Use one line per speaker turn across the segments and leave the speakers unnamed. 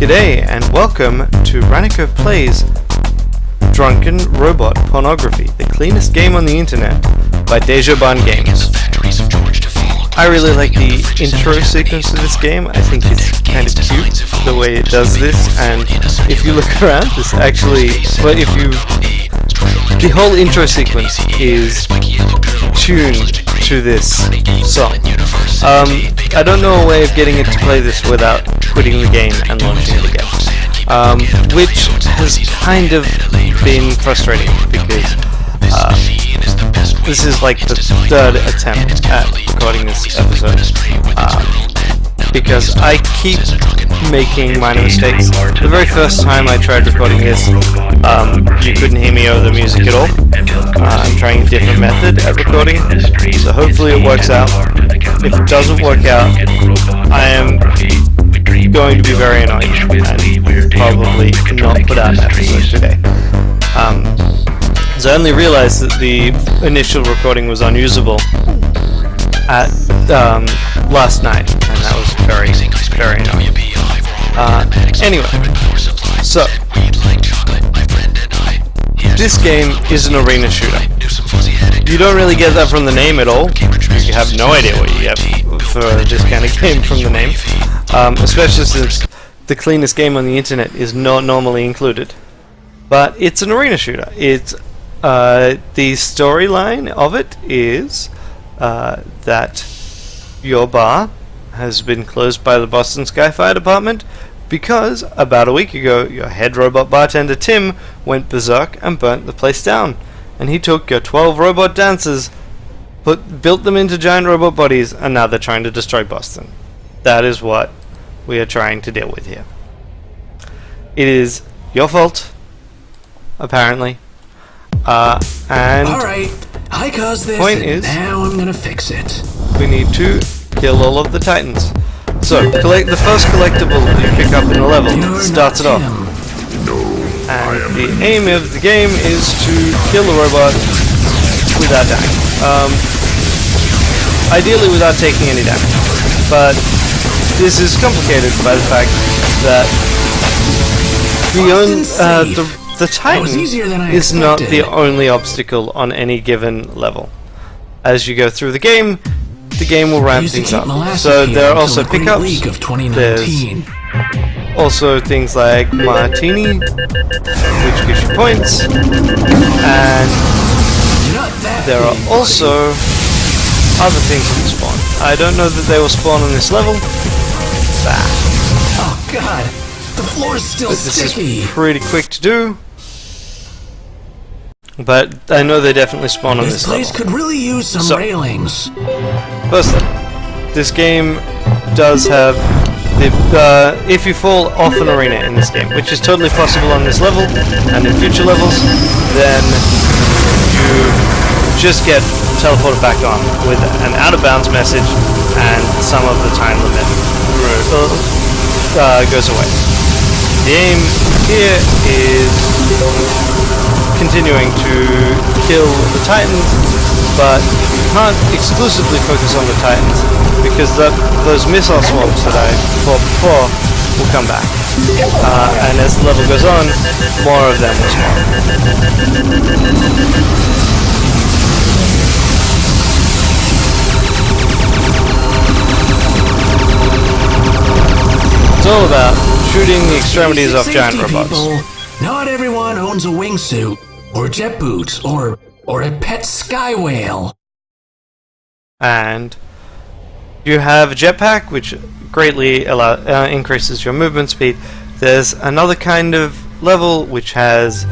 G'day and welcome to Ranneko Plays Drunken Robot Pornography, the cleanest game on the internet by Games. I really like the intro sequence of this game. I think it's kind of cute the way it does this, and if you look around, this actually, the whole intro sequence is tuned to this song. I don't know a way of getting it to play this without quitting the game and launching it again, which has kind of been frustrating because this is like the third attempt at recording this episode, because I keep making minor mistakes. The very first time I tried recording this, you couldn't hear me over the music at all. I'm trying a different method at recording, so hopefully it works out. If it doesn't work out, I am going to be very annoyed and probably not put out an episode today. So I only realized that the initial recording was unusable at last night, and that was very, very annoying. Anyway, so this game is an arena shooter. You don't really get that from the name at all. You have no idea what you get for this kind of game from the name, especially since the cleanest game on the internet is not normally included. But it's an arena shooter. It's the storyline of it is that your bar has been closed by the Boston Sky Fire Department because about a week ago your head robot bartender Tim went berserk and burnt the place down, and he took your 12 robot dancers, built them into giant robot bodies, and now they're trying to destroy Boston. That is what we are trying to deal with here. It is your fault, apparently. And
alright, I caused this,
point
and
is,
now I'm gonna fix it.
We need to kill all of the Titans. So, collect the first collectible that you pick up in the level. Starts it off. And the aim of the game is to kill the robot without dying. Ideally without taking any damage. But this is complicated by the fact that the Titan is not the only obstacle on any given level. As you go through the game will ramp things up. So there are also pickups. There's also things like Martini, which gives you points, and there are also other things that spawn. I don't know that they will spawn on this level.
Oh god, the floor is still sticky.
This is pretty quick to do. But I know they definitely spawn on this level.
This place could really use some railings.
Firstly, this game does have if you fall off an arena in this game, which is totally possible on this level and in future levels, then you just get teleported back on with an out of bounds message, and some of the time limit goes away. The aim here is continuing to kill the Titans, but you can't exclusively focus on the Titans because those missile swarms that I fought before will come back. And as the level goes on, more of them will spawn. It's all about shooting the extremities off giant robots.
People, not everyone owns a wingsuit, or jet boots, or a pet sky whale.
And you have a jetpack, which greatly increases your movement speed. There's another kind of level which has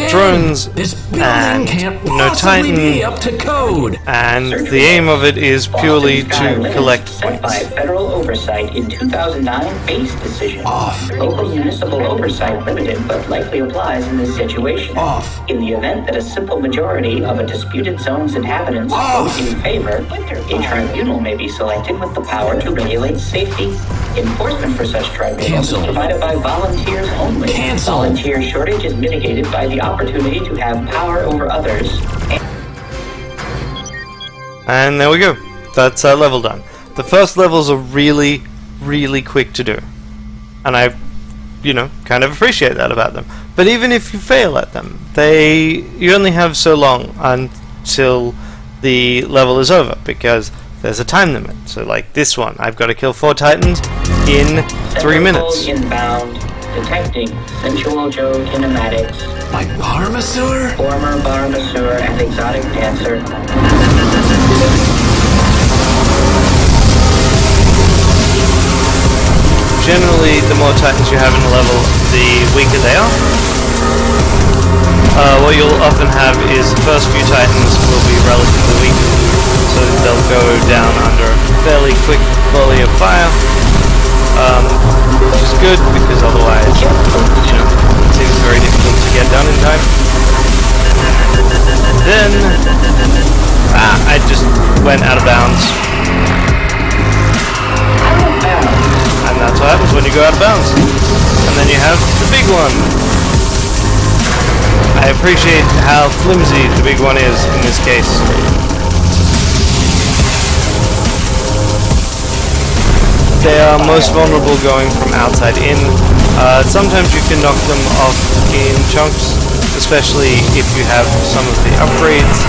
drones and no Titan,
be up to code.
And the aim of it is purely to collect points.
By federal oversight in 2009 base decision.
Off.
Local municipal oversight limited, but likely applies in this situation.
Off.
In the event that a simple majority of a disputed zone's inhabitants vote in favor, a tribunal may be selected with the power to regulate safety. Enforcement for such tribunals is provided by volunteers only. Volunteer shortage is mitigated by the opportunity to have power over others.
And there we go. That's our level done. The first levels are really, really quick to do. and I, kind of appreciate that about them. But even if you fail at them, you only have so long until the level is over, because there's a time limit. So like this one, I've got to kill 4 titans in 3 minutes.
Inbound, detecting sensual Joe kinematics.
Like bar masseur?
Former bar masseur and exotic dancer.
Generally, the more titans you have in a level, the weaker they are. What you'll often have is the first few titans will be relatively weak, so they'll go down under a fairly quick volley of fire, which is good because otherwise, it seems very difficult to get done in time. Then, I just went out of bounds. And that's what happens when you go out of bounds. And then you have the big one. I appreciate how flimsy the big one is in this case. They are most vulnerable going from outside in. Sometimes you can knock them off in chunks, especially if you have some of the upgrades.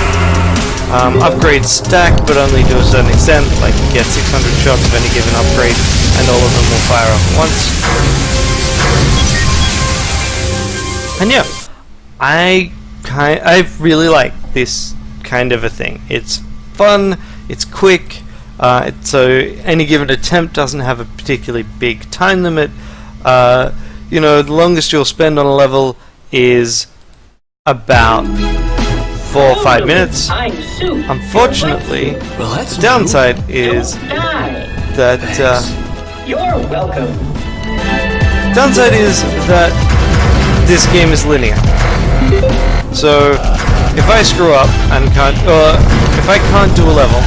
Upgrades stack, but only to a certain extent. Like you get 600 shots of any given upgrade, and all of them will fire off at once. And yeah, I really like this kind of a thing. It's fun, it's quick, so any given attempt doesn't have a particularly big time limit. The longest you'll spend on a level is about 4 or 5 minutes. Unfortunately, the downside is that
You're welcome.
downside is that this game is linear. So if I screw up and if I can't do a level,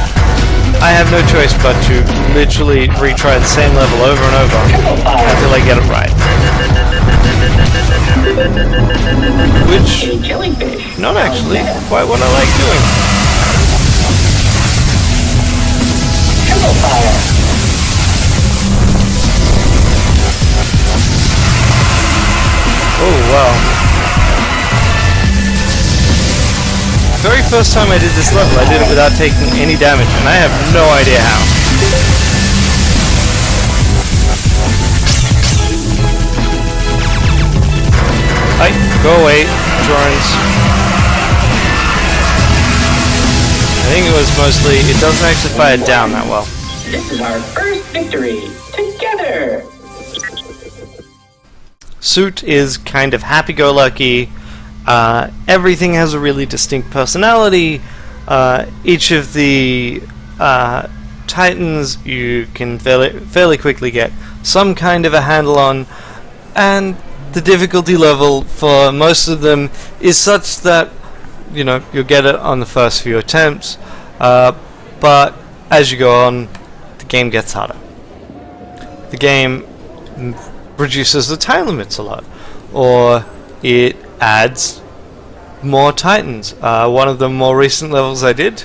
I have no choice but to literally retry the same level over and over until I get it right. Which, not actually quite what I like doing. Oh wow. Very first time I did this level, I did it without taking any damage, and I have no idea how. Go away, drones. I think it was mostly, it doesn't actually fire down that well.
This is our first victory, together!
Suit is kind of happy-go-lucky. Everything has a really distinct personality. Each of the titans you can fairly quickly get some kind of a handle on, and the difficulty level for most of them is such that you'll get it on the first few attempts, but as you go on, the game gets harder. The game reduces the time limits a lot, or it adds more titans. One of the more recent levels I did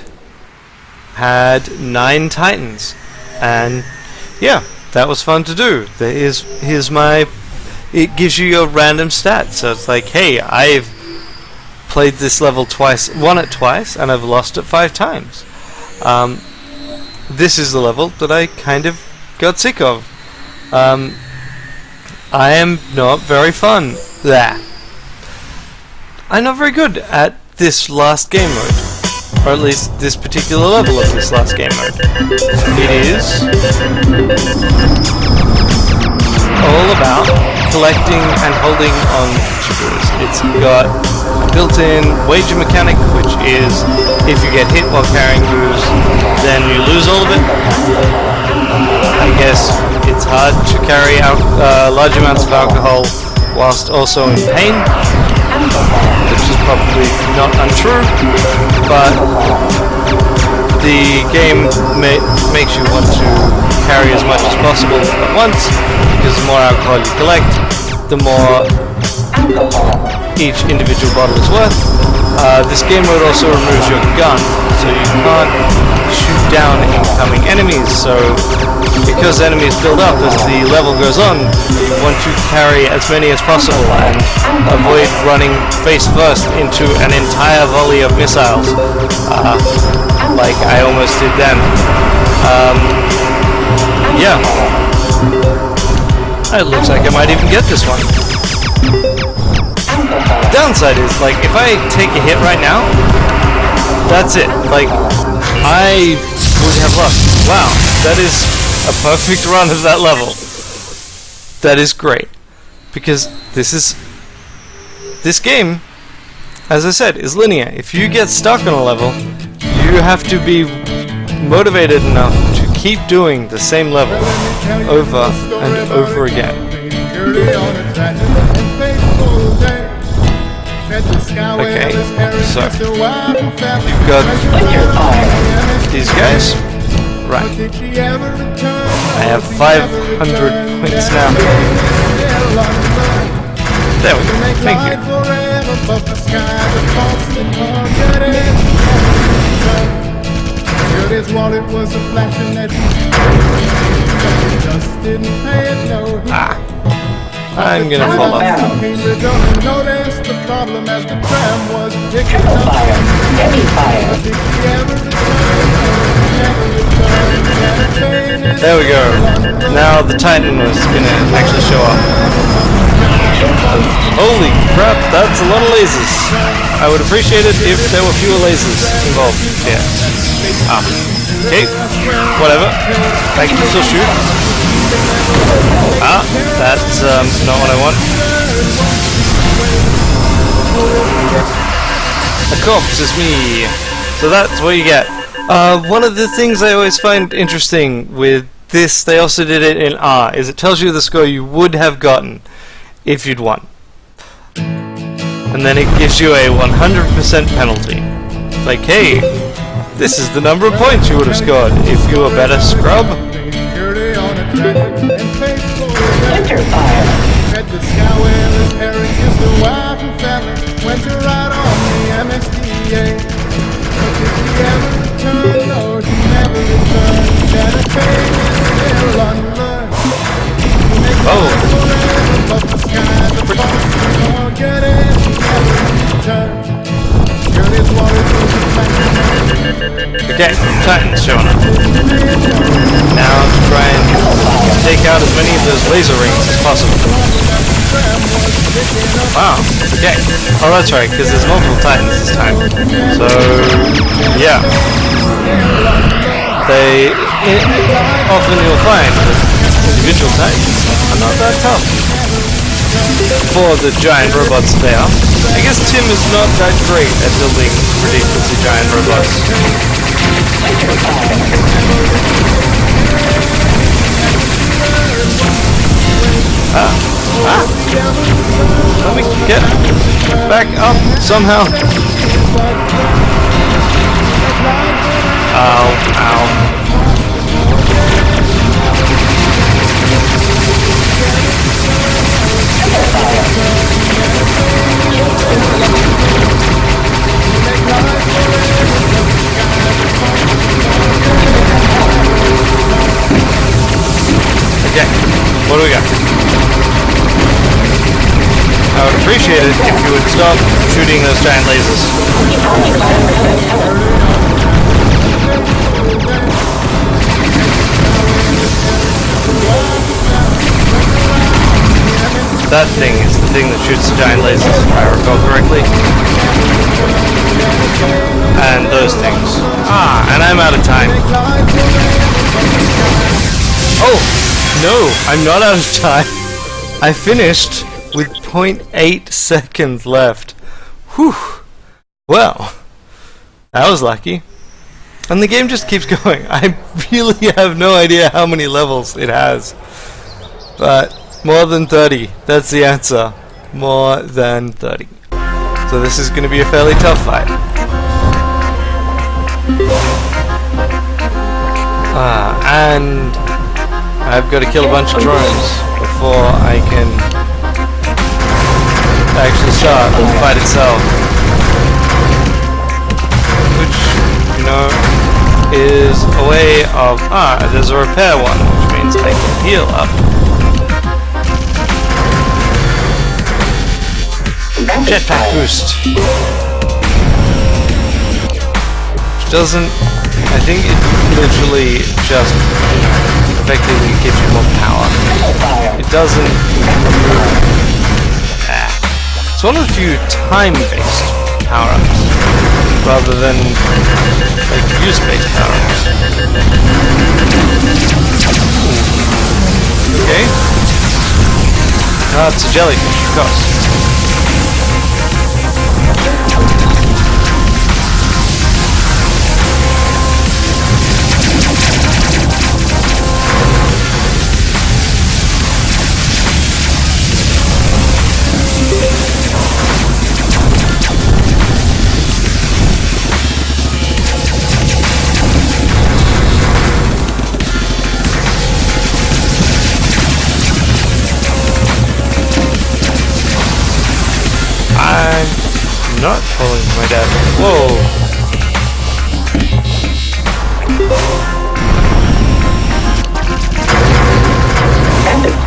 had 9 titans, and yeah, that was fun to do. It gives you your random stats, so it's like, hey, I've played this level twice, won it twice, and I've lost it 5 times. This is the level that I kind of got sick of. I am not very fun. I'm not very good at this last game mode, or at least this particular level of this last game mode. It is all about collecting and holding on to booze. It's got a built-in wager mechanic, which is if you get hit while carrying booze, then you lose all of it. I guess it's hard to carry out large amounts of alcohol whilst also in pain, which is probably not untrue, but the game makes you want to carry as much as possible at once, because the more alcohol you collect, the more each individual bottle is worth, This game mode also removes your gun, so you can't shoot down incoming enemies. So because enemies build up as the level goes on, you want to carry as many as possible and avoid running face first into an entire volley of missiles, like I almost did then. Yeah. It looks like I might even get this one. Downside is, like, if I take a hit right now, that's it. Like, I would have lost. Wow, that is a perfect run of that level. That is great. Because this game, as I said, is linear. If you get stuck on a level, you have to be motivated enough to keep doing the same level over and over again. Okay, so you've got these guys. Right. I have 500 points now. There we go. Thank you. Ah. I'm gonna fall off. There we go. Now the Titan is gonna actually show up. Holy crap, that's a lot of lasers. I would appreciate it if there were fewer lasers involved here. Ah. Okay. Whatever. I can still shoot. Ah, that's not what I want. A corpse is me. So that's what you get. One of the things I always find interesting with this, they also did it in R, is it tells you the score you would have gotten if you'd won. And then it gives you a 100% penalty. It's like, hey, this is the number of points you would have scored if you were better scrub.
Winter fire.
Okay, Titan's showing up. Now to try and take out as many of those laser rings as possible. Wow, okay. Oh, that's right, because there's multiple Titans this time. So, yeah. Often you'll find that individual Titans are not that tough. For the giant robots there. I guess Tim is not that great at building ridiculously giant robots. Let me get back up somehow. Ow, ow. Okay, what do we got? I would appreciate it if you would stop shooting those giant lasers. That thing is the thing that shoots the giant lasers, if I recall correctly. And those things. Ah, and I'm out of time. Oh, no, I'm not out of time. I finished with 0.8 seconds left. Whew. Well, that was lucky. And the game just keeps going. I really have no idea how many levels it has. But more than 30. That's the answer. More than 30. So this is going to be a fairly tough fight. And I've got to kill a bunch of drones before I can actually start the fight itself. you know, is a way of, there's a repair one, which means I can heal up. Jetpack boost. Which doesn't, I think it literally just, effectively gives you more power. It doesn't remove. It's one of the few time-based power-ups, rather than like use-based power-ups. Okay. It's a jellyfish, of course. Not following my dad. Whoa!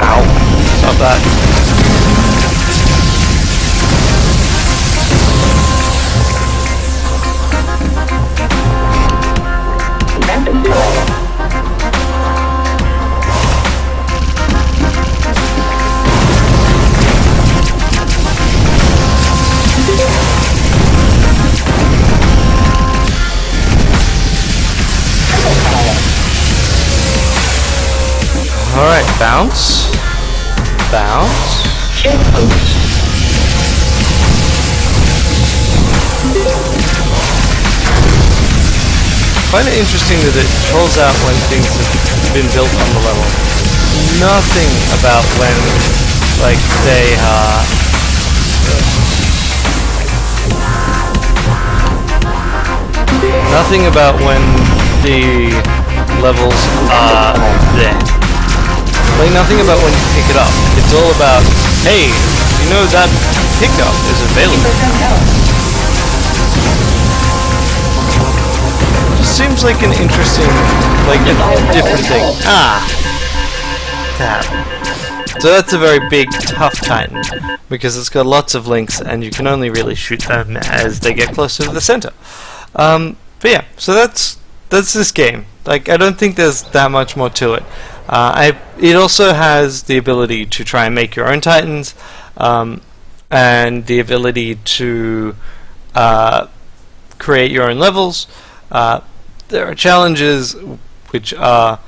Ow! Stop that. Alright, bounce. Bounce. Find it interesting that it trolls out when things have been built on the level. Nothing about when, like, they are... Nothing about when the levels are there. Like, nothing about when you pick it up. It's all about, hey, you know that pickup is available. It seems like an interesting, like a different thing. Damn. So that's a very big, tough Titan, because it's got lots of links, and you can only really shoot them as they get closer to the center. But yeah, so that's this game. Like, I don't think there's that much more to it. It also has the ability to try and make your own Titans, and the ability to create your own levels. There are challenges, which are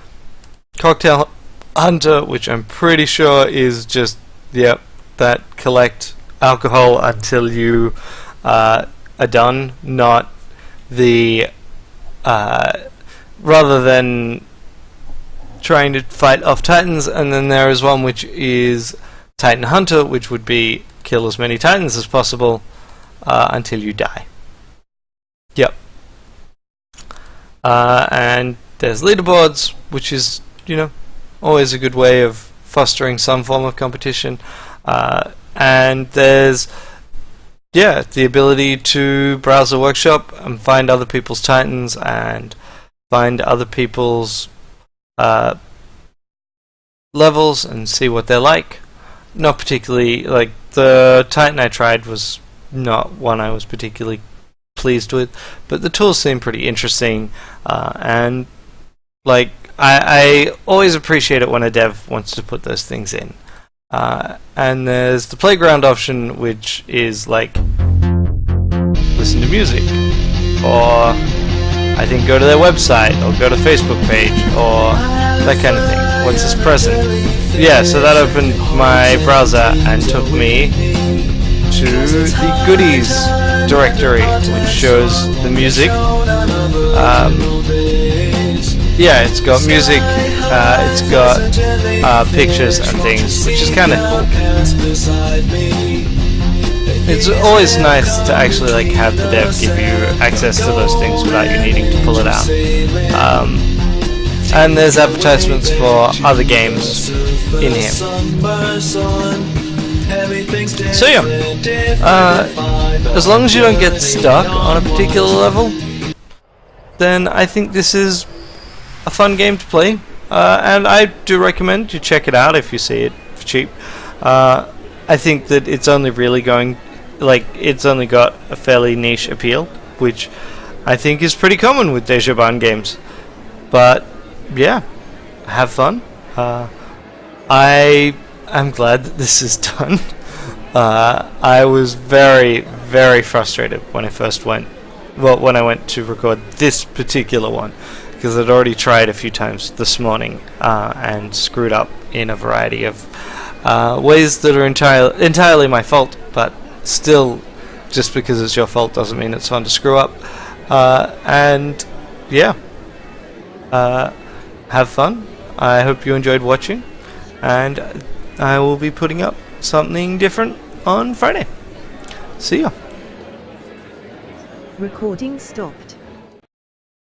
Cocktail Hunter, which I'm pretty sure is just, that collect alcohol until you are done, not the... rather than trying to fight off Titans. And then there is one which is Titan Hunter, which would be kill as many Titans as possible until you die. Yep. And there's leaderboards, which is, always a good way of fostering some form of competition. And there's the ability to browse a workshop and find other people's Titans and find other people's levels and see what they're like. Not particularly, like, the Titan I tried was not one I was particularly pleased with, but the tools seem pretty interesting, and like, I always appreciate it when a dev wants to put those things in. And there's the playground option, which is like listen to music, or I think go to their website, or go to Facebook page, or that kind of thing. What's this present? Yeah, so that opened my browser and took me to the goodies directory, which shows the music. It's got music, it's got pictures and things, which is kind of cool. It's always nice to actually like have the dev give you access to those things without you needing to pull it out. And there's advertisements for other games in here. So yeah, as long as you don't get stuck on a particular level, then I think this is a fun game to play, and I do recommend you check it out if you see it for cheap. I think that it's only really it's only got a fairly niche appeal, which I think is pretty common with Dejaban games. But yeah, have fun. I am glad that this is done. I was very, very frustrated when I went to record this particular one, because I'd already tried a few times this morning and screwed up in a variety of ways that are entirely my fault, but still, just because it's your fault doesn't mean it's fun to screw up. And yeah, have fun. I hope you enjoyed watching, and I will be putting up something different on Friday. See ya.
Recording stopped.